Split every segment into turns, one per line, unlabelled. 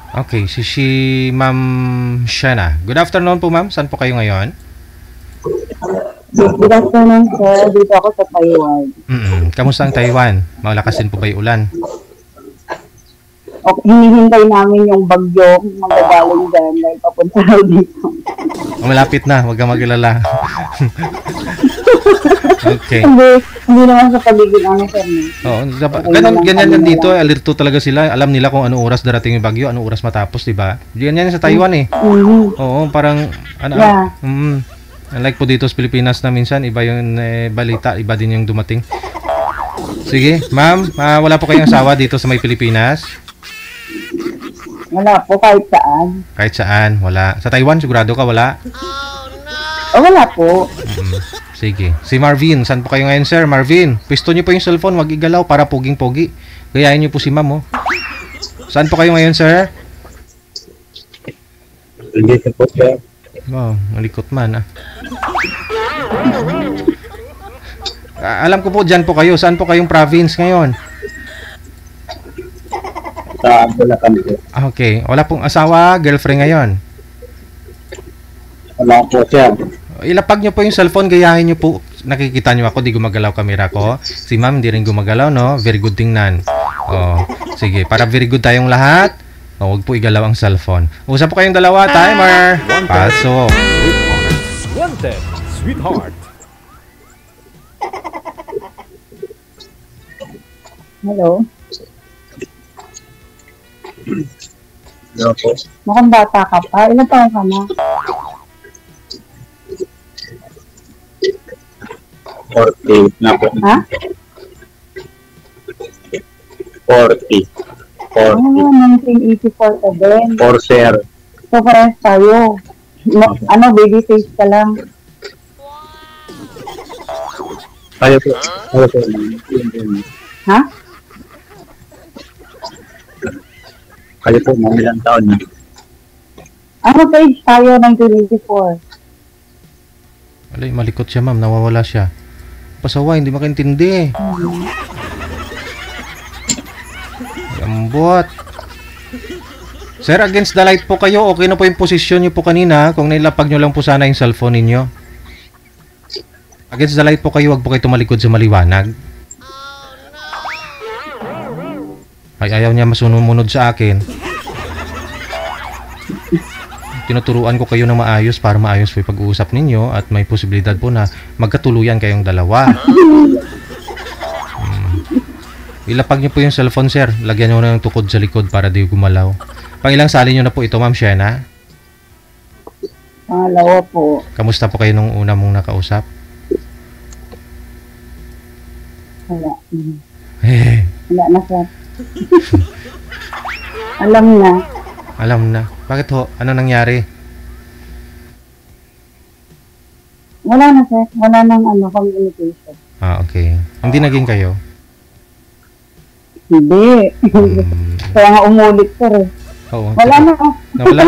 Okay, si Ma'am Shana. Good afternoon po, ma'am. Saan po kayo ngayon?
Good afternoon, sir. Dito ako sa Taiwan.
Kamusta ang Taiwan? Malakas din po ba yung ulan?
Okay, hinihintay namin yung bagyo magagaling dyan dahil papunta raw dito.
Malapit na, huwag kang mag-alala. Okay.
Hindi naman sa paligid ano, sir.
Oo, ganyan yan dito, alerto talaga sila. Alam nila kung anong oras darating yung bagyo, anong oras matapos, di ba? Ganyan sa Taiwan eh. Oo, parang unlike po dito sa Pilipinas na minsan iba yung balita, iba din yung dumating. Sige, ma'am, wala po kayong asawa dito sa may Pilipinas?
Wala po, kahit saan.
Kahit saan, wala. Sa Taiwan, sigurado ka, wala?
Wala po.
Sige. Si Marvin, saan po kayo ngayon, sir? Marvin, pisto niyo po yung cellphone, wag igalaw para poging-pogi. Gayahin niyo po si ma'am, oh. Saan po kayo ngayon, sir?
Dito po, sir.
Oh, malikot man, alam ko po, dyan po kayo. Saan po kayong province ngayon?
Sa Bulacan po.
Okay. Wala pong asawa, girlfriend ngayon?
Wala po, sir.
Ilapag nyo po yung cellphone, gayahin nyo po. Nakikita nyo ako, di gumagalaw kamera ko. Si ma'am, hindi rin gumagalaw, no? Very good tingnan. Oh, sige, para very good tayong lahat, huwag po igalaw ang cellphone. Usap po kayong dalawa, timer. Pasok.
Wanted, sweetheart.
Hello?
Hello po.
Mukhang bata ka pa. Ilan taon ka na?
40 na po.
Ha?
40.
1984 ka din.
4, sir.
So, parehas tayo. Baby face ka lang.
Kayo po.
Ha?
Kayo po, mga ilang taon na.
Page tayo, 1984.
Alay, malikot siya, ma'am. Nawawala siya. Pasawa, hindi makaintindi. Ambot. Sir, against the light po kayo. Okay na po yung posisyon nyo po kanina. Kung nailapag nyo lang po sana yung cellphone ninyo. Against the light po kayo. Huwag po kayo tumalikod sa maliwanag. Ay, ayaw niya masunod sa akin. Tinuturuan ko kayo ng maayos para maayos po yung pag-uusap ninyo at may posibilidad po na magkatuluyan kayong dalawa. Ilapag niyo po yung cellphone, sir. Lagyan niyo na ng tukod sa likod para di gumalaw. Pangilang sali niyo na po ito, Ma'am Shena?
Pangalawa po.
Kamusta po kayo nung una mong nakausap?
Wala.
Wala
na, sir. Alam na.
Alam na. Bakit ho? Ano nangyari?
Wala na, sir. Wala nang communication.
Okay. Hindi naging kayo?
Hindi. Kaya nga umulit, sir.
Oo.
Wala na.
Nawala?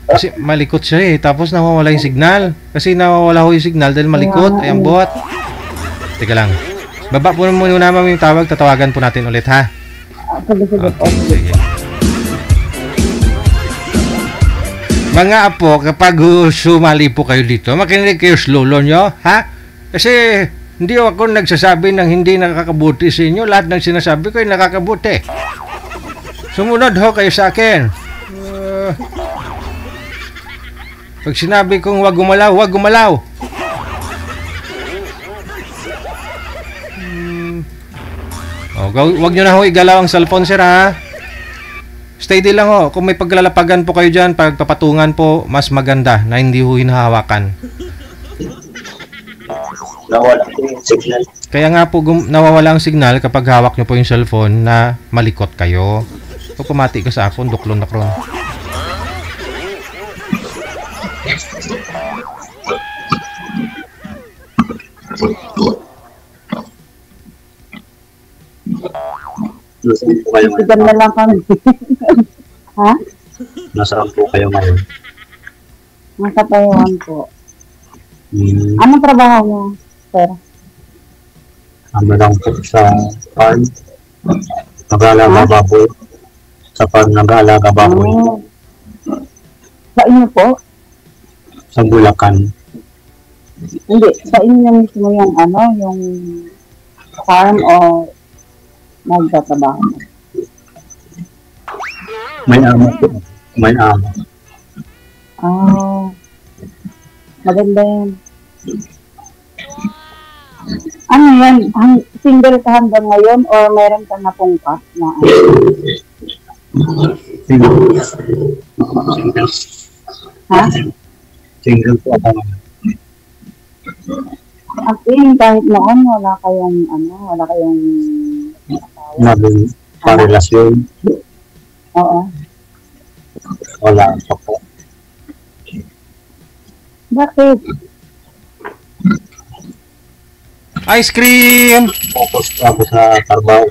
Kasi malikot siya eh. Tapos nawawala yung signal. Kasi nawawala ho yung signal dahil malikot. Ay, ang buhat. Teka lang. Baba po muna naman yung tawag. Tatawagan po natin ulit, ha? Sige. Mga apo, kapag sumali po kayo dito, makinig kayo sa lolo nyo, ha? Kasi hindi ako nagsasabi ng hindi nakakabuti sa inyo. Lahat ng sinasabi ko ay nakakabuti. Sumunod ho kayo sa akin. Pag sinabi kong wag gumalaw, wag gumalaw. Wag nyo na ho igalaw ang cellphone, sir, ha? Steady lang ho. Kung may paglalapagan po kayo dyan, pagpapatungan po, mas maganda na hindi ho hinahawakan.
Nawala po yung signal.
Kaya nga po nawawala ang signal kapag hawak nyo po yung cellphone na malikot kayo. Pag pumati ka sa akin, duklon na kron.
Nasaan po kayo ngayon?
Sigan na lang kami. Ha?
Nasaan po kayo ngayon?
Nasa Taiwan po.
Hmm.
Anong trabaho mo, sir?
Ano lang po sa farm. Nag-alaga baboy. sa pag nag-aalaga baboy
Oh. Sa inyo po?
sa Bulacan.
Hindi, sa inyo mismo yung ano, yung farm o nagtatrabaho?
May amo po. May amo.
Ah, maganda yan. Ano yan? Single ka hanggang ngayon o meron ka na pong ka na ano?
Single.
Ha?
Single po ako ngayon.
At yun, kahit noon wala kayong asawa.
Naging parelasyon.
Oo.
Wala pa po.
Bakit?
Ice cream!
Focus po ako sa trabaho.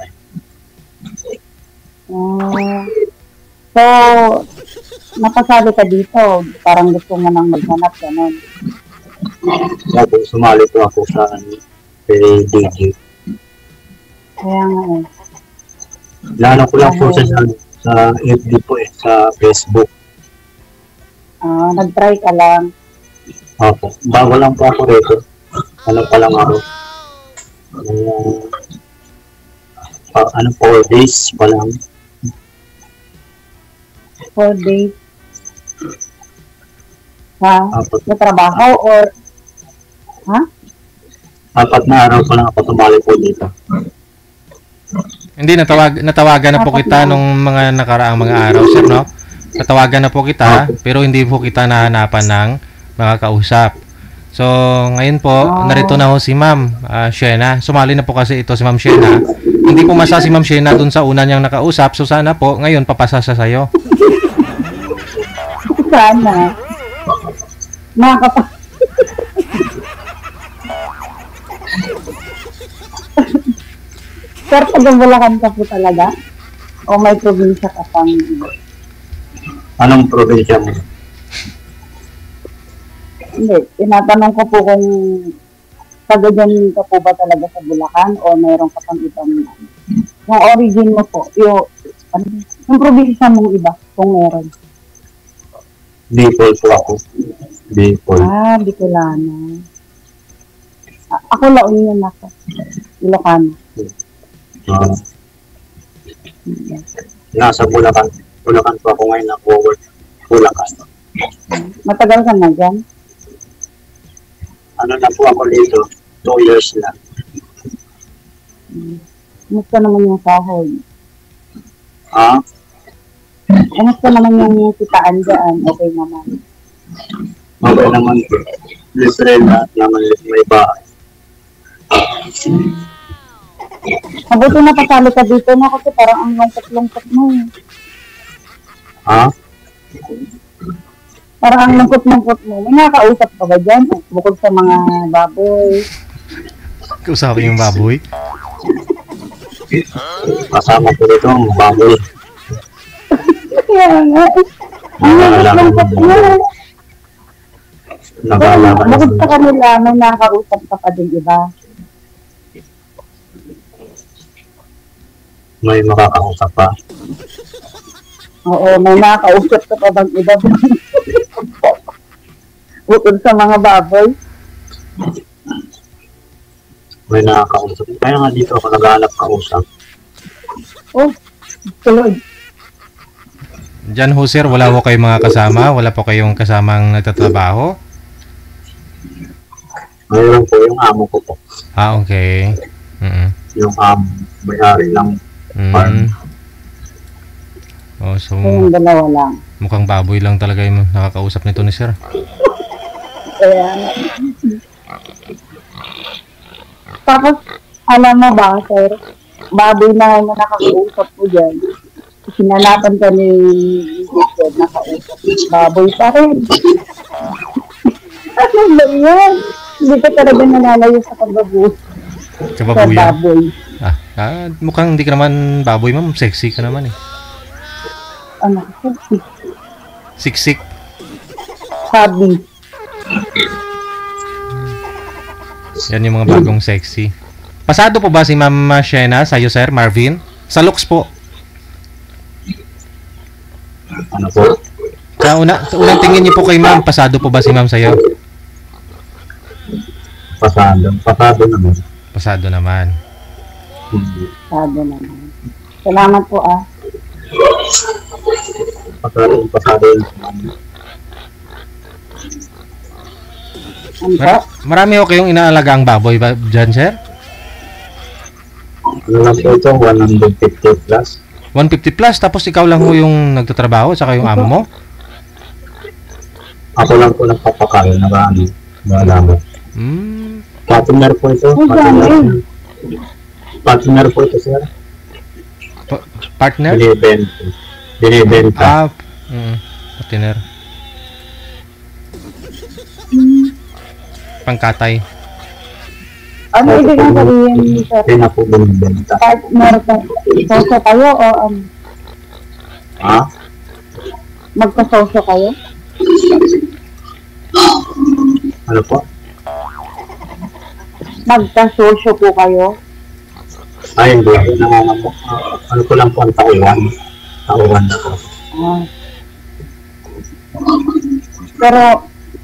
So, napasali ka dito. Parang gusto mo nang maghanap, gano'n.
Tapos sumali po ako sa DJ.
Kaya nga eh.
Lalo ko lang po sa FB po sa Facebook.
Nag-try ka lang.
Opo. Bago lang po ako rito. Ano pa lang ako. 4 days pa lang.
4 days. Ha?
Apat,
Sa trabaho or... Ha?
4 na araw pa lang ako sumali po dito.
Hindi, natawagan na po kita nung mga nakaraang mga araw, sir, no? Natawagan na po kita, pero hindi po kita nahanapan ng mga kausap. So, ngayon po, narito na ho si Ma'am Shena. Sumali na po kasi ito si Ma'am Shena. Hindi po masa si Ma'am Shena dun sa una niyang nakausap. So, sana po, ngayon papasa siya sa'yo.
Sana. Sir, taga-Bulacan ka po talaga? O may probinsya ka pang iba?
Anong probinsya mo?
Hindi, tinatanong ko po kung taga dyan ka po ba talaga sa Bulacan o mayroon ka pang ibang yung origin mo po, yung probinsya mong iba, kung meron.
Bicol po ako. Bicol.
Bicolano. Ako La Union ako. Ilocano.
Nasa Bulacan. Bulacan po ako ngayon nag-work. Bulacan.
Matagal ka na dyan?
Ano na po ako dito? 2 years na.
Kumusta naman yung sahod?
Ha?
Kumusta naman yung kitaan dyan? Okay naman.
Okay naman po. Libre na naman may bahay.
Mabuti na pasali ka dito na kasi parang ang lungkot-lungkot mo.
Ha?
Parang ang lungkot-lungkot mo. May nakakausap ka ba dyan? Bukod sa mga baboy.
Kausapin yung baboy.
Kasama ko dito ang baboy.
Kaya nga. Ang lungkot-lungkot mo.
Nag-aalaga
Bukod
na.
sa kanila, may nakakausap ka pa din iba.
May makakausap pa.
Oo, may nakakausap ka pa bang iba. Bukod sa mga baboy.
May nakakausap. Kaya nga dito ako nag-aalap kausap.
Oh, tulog.
Diyan ho, sir, wala po kayong mga kasama? Wala po kayong kasamang nagtatrabaho?
Mayroon po yung amo ko po.
Okay.
Yung amo, may-ari lang.
Oh, so
Kayong dalawa lang.
mukhang baboy lang talaga yung nakakausap nito ni sir.
Kaya nga. Tapos, alam mo ba, sir, baboy na nga nakakausap mo dyan. Sinanapan ka ni Richard, nakausap. Baboy pa rin. Ano ba yan? Hindi ka talaga nanalayo sa pagbabuhay. Sa
Kababuyan.
baboy.
Mukhang hindi ka naman baboy, ma'am. Sexy ka naman eh.
Ano?
Siksik.
Sabi.
Yan yung mga bagong sexy. Pasado po ba si Ma'am Shena sa'yo, sir, Marvin? Sa looks po.
Ano po?
Sa unang tingin niyo po kay ma'am, pasado po ba si ma'am sa'yo?
Pasado naman.
Pasado naman.
Pasado naman. Salamat po
Pasado yun.
Ano po?
Marami ko kayong inaalagang baboy ba dyan, sir?
Ano lang po ito? 150 plus.
150 plus, tapos ikaw lang ho yung nagtatrabaho, saka yung amo mo?
Ako lang po nagpapakain. Wala mo. Partner po ito. Partner po ito, sir.
Partner?
Binibenta.
Partner. Pangkatay.
Ano ibig ang sabihin, sir?
Hindi na po binibenta.
Partner po. Sosyo kayo o
Ha?
magkasosyo kayo?
Ano po?
Magkasosyo po kayo?
Ay, hindi. Ano ko lang po ang tauhan. Tauhan na po.
Pero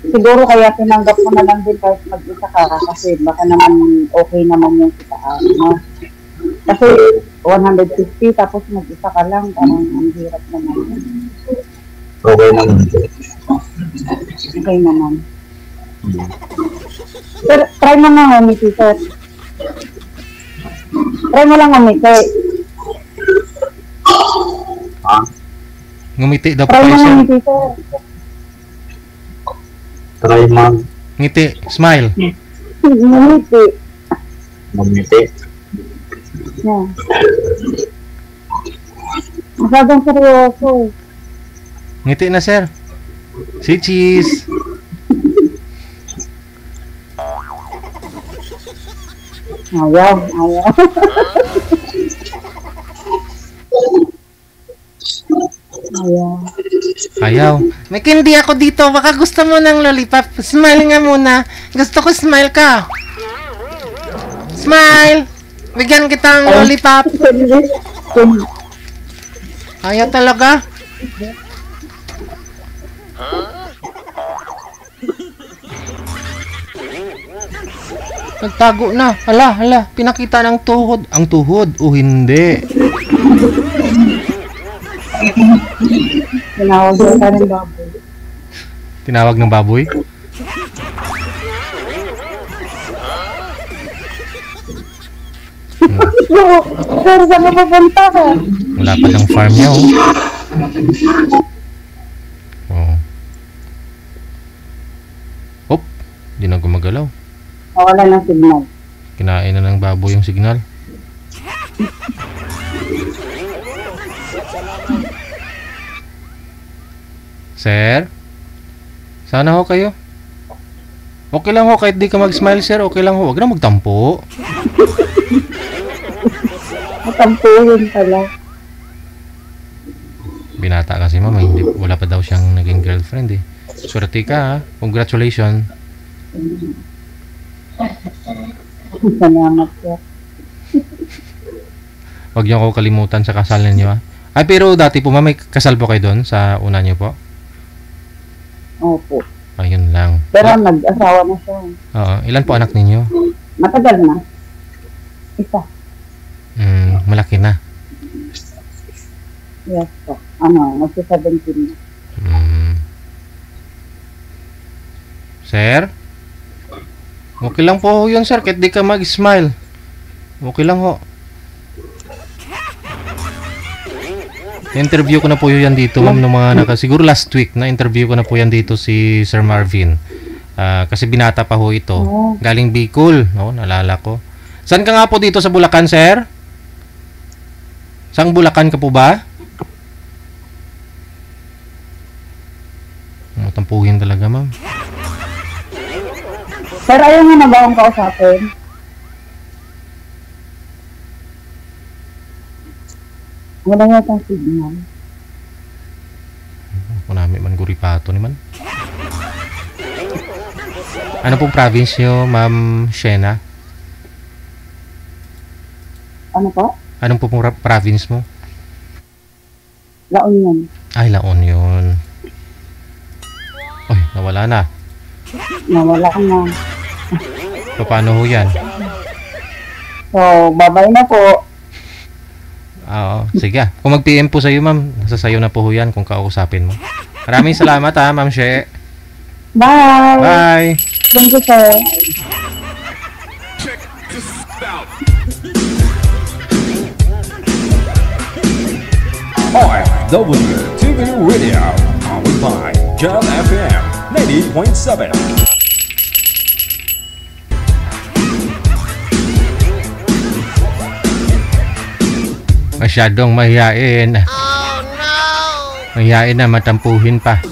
siguro kaya tinanggap ko na lang din kahit mag-isa ka kasi baka naman okay naman yung kitaan, no? Kasi 150 tapos mag-isa ka lang, parang ang hirap naman.
Okay naman po.
Okay naman. Pero try mo nga umiti, sir. Try mo lang umiti.
Ha?
Ngumiti daw po
Try
kayo,
mo
sir.
umiti, sir.
Try
Ngiti, smile.
Umiti.
magmiti.
Yeah. Masyadong seryoso.
Ngiti na, sir. Si cheese.
Ayaw.
Ayaw. May candy ako dito. Baka gusto mo ng lollipop. Smile nga muna. Gusto ko smile ka. Smile! Bigyan kita ng lollipop. Ayaw talaga. Nagtago na. Hala. Pinakita ng tuhod. Ang tuhod o hindi.
Tinawag ko ka ng baboy.
Tinawag ng baboy?
Sir, saan ka pupunta ka?
Wala pa ng farm niya, oh. Oh. Hop, di na gumagalaw.
Nawala ng signal.
Kinain na ng baboy yung signal. Sir? Sana ho kayo. Okay lang ho, kahit di ka mag-smile, sir. Okay lang ho. Huwag na magtampo.
Matampuhin pala.
Binata kasi mama, hindi, wala pa daw siyang naging girlfriend eh. Swerte ka ha. Congratulations.
Salamat, sir.
Huwag niyo ako kalimutan sa kasal ninyo ha. Ay, pero dati po may kasal po kayo doon sa una niyo po?
Opo.
Ayun lang.
Pero nag-asawa na siya.
Oo. Ilan po anak ninyo?
Matagal na. Isa.
Malaki na.
Yes po. Magsi-17 na.
Sir? Okay lang po yun, sir. Kahit di ka mag-smile. Okay lang ho. Na-interview ko na po yan dito, ma'am, ng mga siguro last week, na-interview ko na po yan dito si Sir Marvin. Kasi binata pa ho ito. Galing Bicol, no? Naalala ko. Saan ka nga po dito sa Bulacan, sir? Saang Bulacan ka po ba? Tampuhin talaga, ma'am.
Sir, ayaw nga na ba akong kausapin? Wala nga itong signal.
Ako namin man guripato ni man. Ano pong province nyo, ma'am Shena?
Ano po?
Anong pong province mo?
La Union.
Ay, La Union. Uy, nawala na.
Nawala na.
Paano ho yan?
So, babay na po.
Oo, sige. Kung mag-PM po sa'yo, ma'am, nasa sayo na po ho yan kung kausapin mo. Maraming salamat ha, Ma'am She.
Bye!
Bye!
Thank you, sir.
RWTV Radio, powered by Jam FM 90.7.
Masyadong mahihain. Oh no! Mahihain na, matampuhin pa.